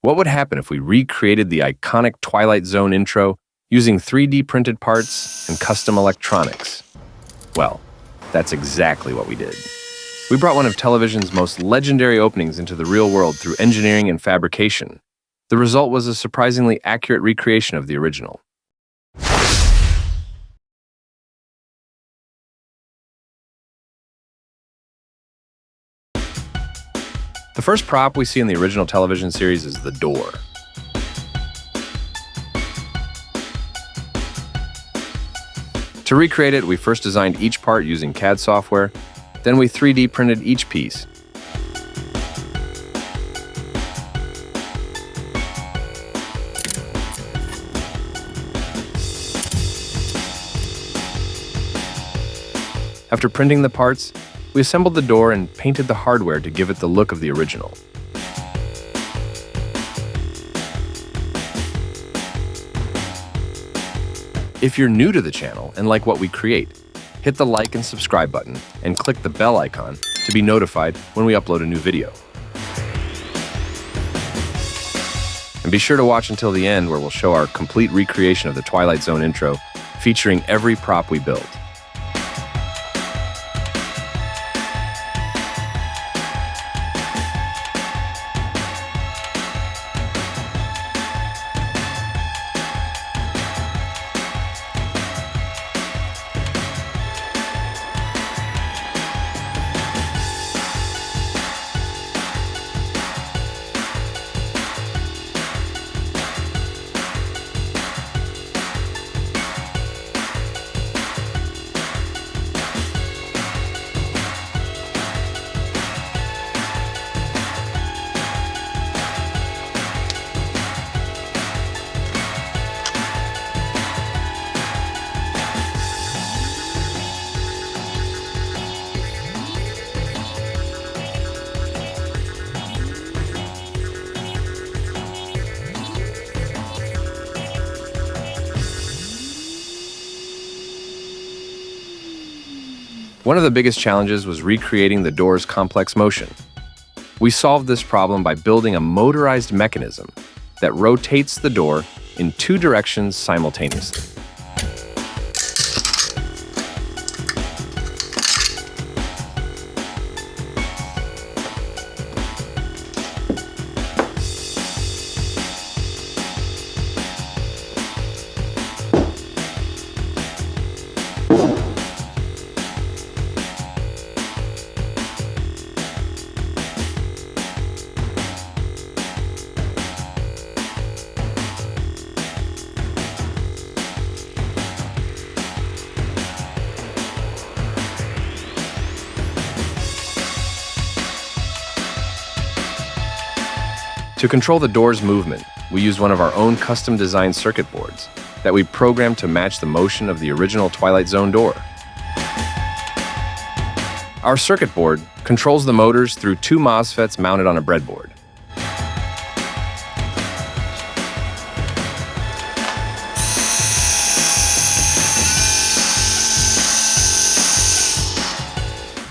What would happen if we recreated the iconic Twilight Zone intro using 3D printed parts and custom electronics? Well, that's exactly what we did. We brought one of television's most legendary openings into the real world through engineering and fabrication. The result was a surprisingly accurate recreation of the original. The first prop we see in the original television series is the door. To recreate it, we first designed each part using CAD software, then we 3D printed each piece. After printing the parts, we assembled the door and painted the hardware to give it the look of the original. If you're new to the channel and like what we create, hit the like and subscribe button and click the bell icon to be notified when we upload a new video. And be sure to watch until the end, where we'll show our complete recreation of the Twilight Zone intro, featuring every prop we built. One of the biggest challenges was recreating the door's complex motion. We solved this problem by building a motorized mechanism that rotates the door in two directions simultaneously. To control the door's movement, we used one of our own custom-designed circuit boards that we programmed to match the motion of the original Twilight Zone door. Our circuit board controls the motors through two MOSFETs mounted on a breadboard.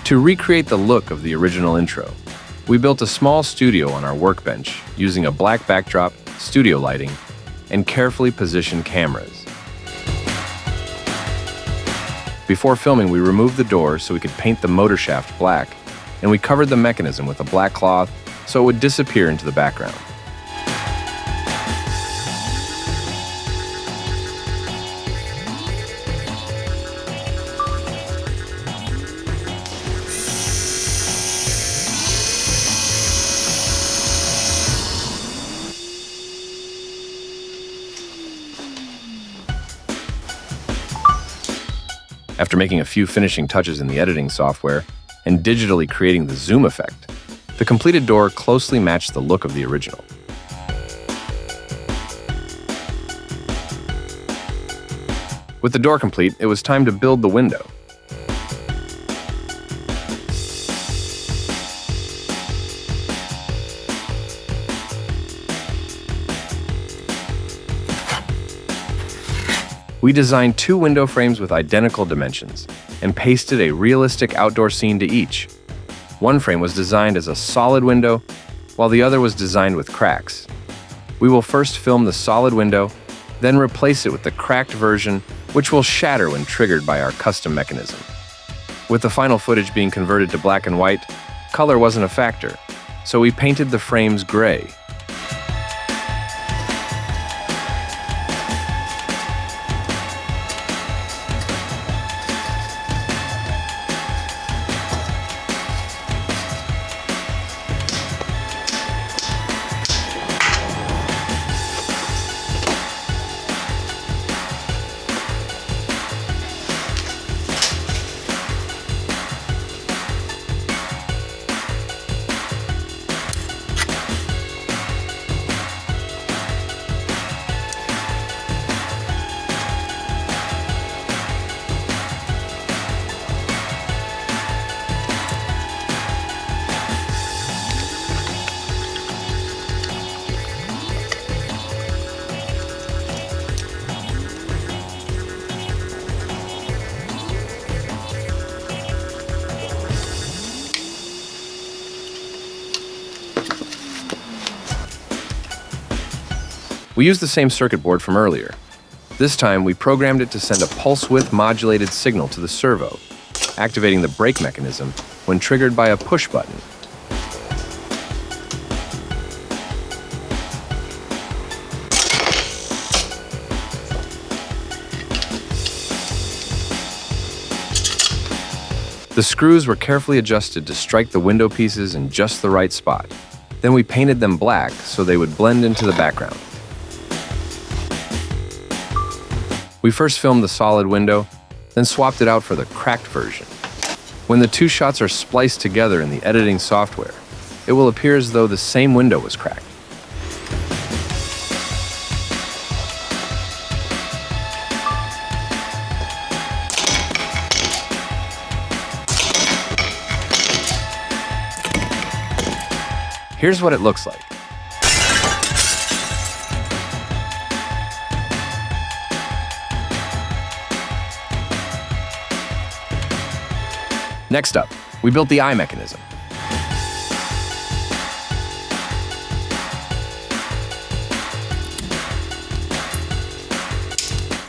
To recreate the look of the original intro, we built a small studio on our workbench using a black backdrop, studio lighting, and carefully positioned cameras. Before filming, we removed the door so we could paint the motor shaft black, and we covered the mechanism with a black cloth so it would disappear into the background. After making a few finishing touches in the editing software and digitally creating the zoom effect, the completed door closely matched the look of the original. With the door complete, it was time to build the window. We designed two window frames with identical dimensions and pasted a realistic outdoor scene to each. One frame was designed as a solid window, while the other was designed with cracks. We will first film the solid window, then replace it with the cracked version, which will shatter when triggered by our custom mechanism. With the final footage being converted to black and white, color wasn't a factor, so we painted the frames gray. We used the same circuit board from earlier. This time, we programmed it to send a pulse-width modulated signal to the servo, activating the brake mechanism when triggered by a push button. The screws were carefully adjusted to strike the window pieces in just the right spot. Then we painted them black so they would blend into the background. We first filmed the solid window, then swapped it out for the cracked version. When the two shots are spliced together in the editing software, it will appear as though the same window was cracked. Here's what it looks like. Next up, we built the eye mechanism.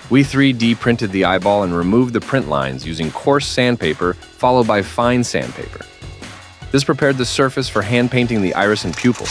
We 3D printed the eyeball and removed the print lines using coarse sandpaper followed by fine sandpaper. This prepared the surface for hand painting the iris and pupil.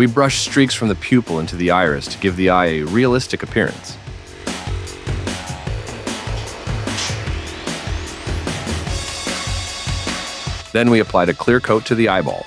We brushed streaks from the pupil into the iris to give the eye a realistic appearance. Then we applied a clear coat to the eyeball.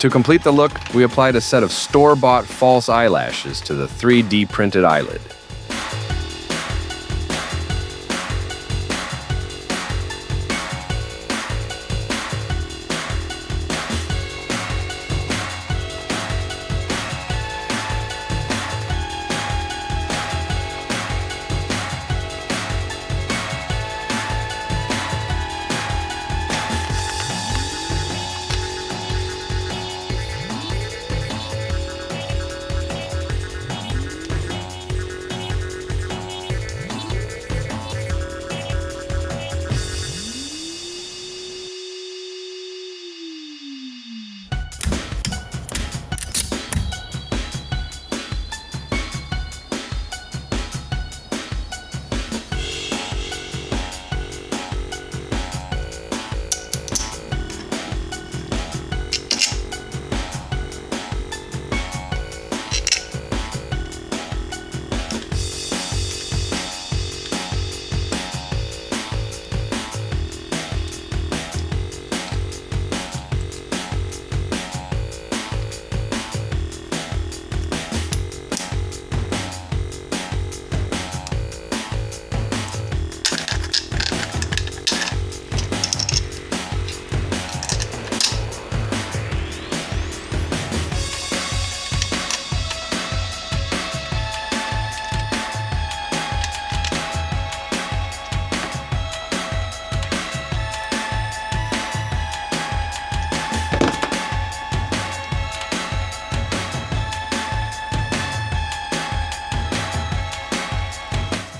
To complete the look, we applied a set of store-bought false eyelashes to the 3D printed eyelid.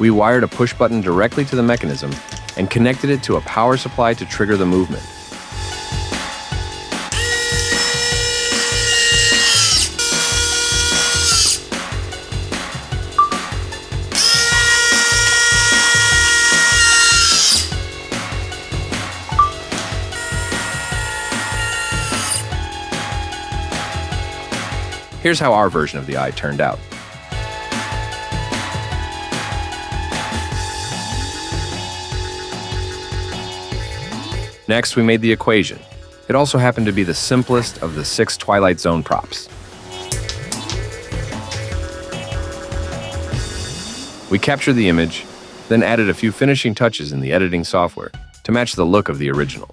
We wired a push button directly to the mechanism and connected it to a power supply to trigger the movement. Here's how our version of the eye turned out. Next, we made the equation. It also happened to be the simplest of the 6 Twilight Zone props. We captured the image, then added a few finishing touches in the editing software to match the look of the original.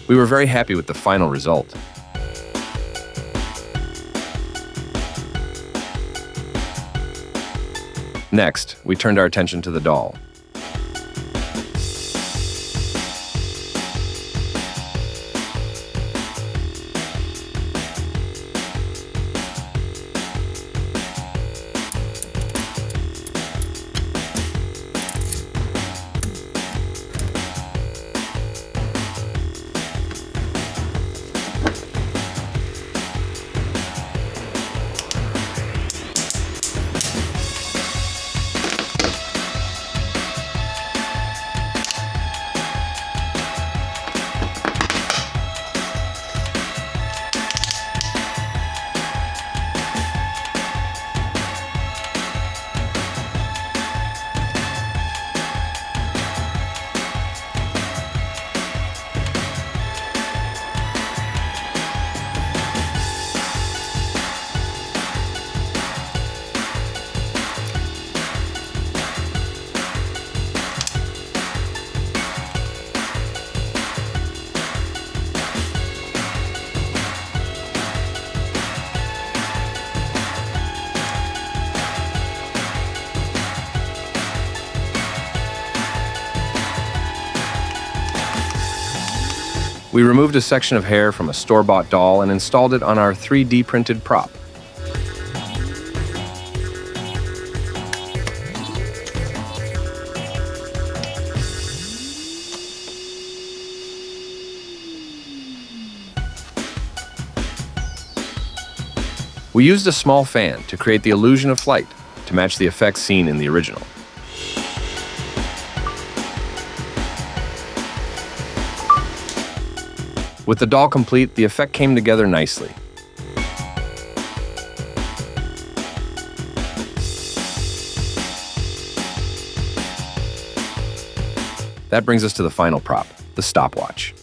We were very happy with the final result. Next, we turned our attention to the doll. We removed a section of hair from a store-bought doll and installed it on our 3D printed prop. We used a small fan to create the illusion of flight to match the effects seen in the original. With the doll complete, the effect came together nicely. That brings us to the final prop, the stopwatch.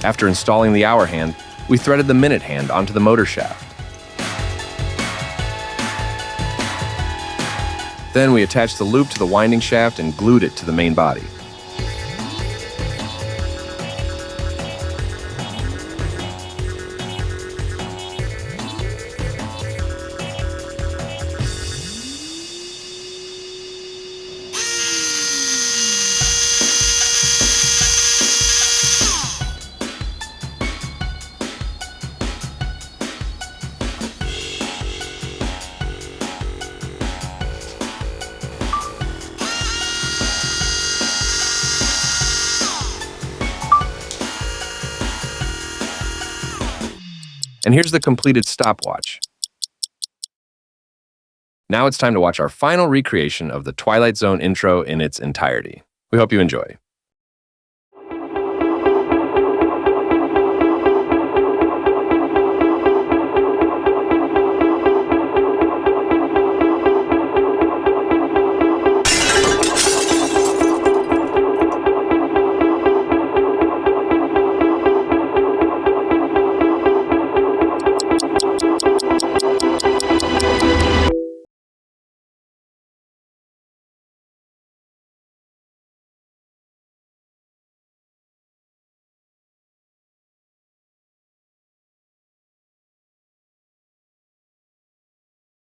After installing the hour hand, we threaded the minute hand onto the motor shaft. Then we attached the loop to the winding shaft and glued it to the main body. And here's the completed stopwatch. Now it's time to watch our final recreation of the Twilight Zone intro in its entirety. We hope you enjoy.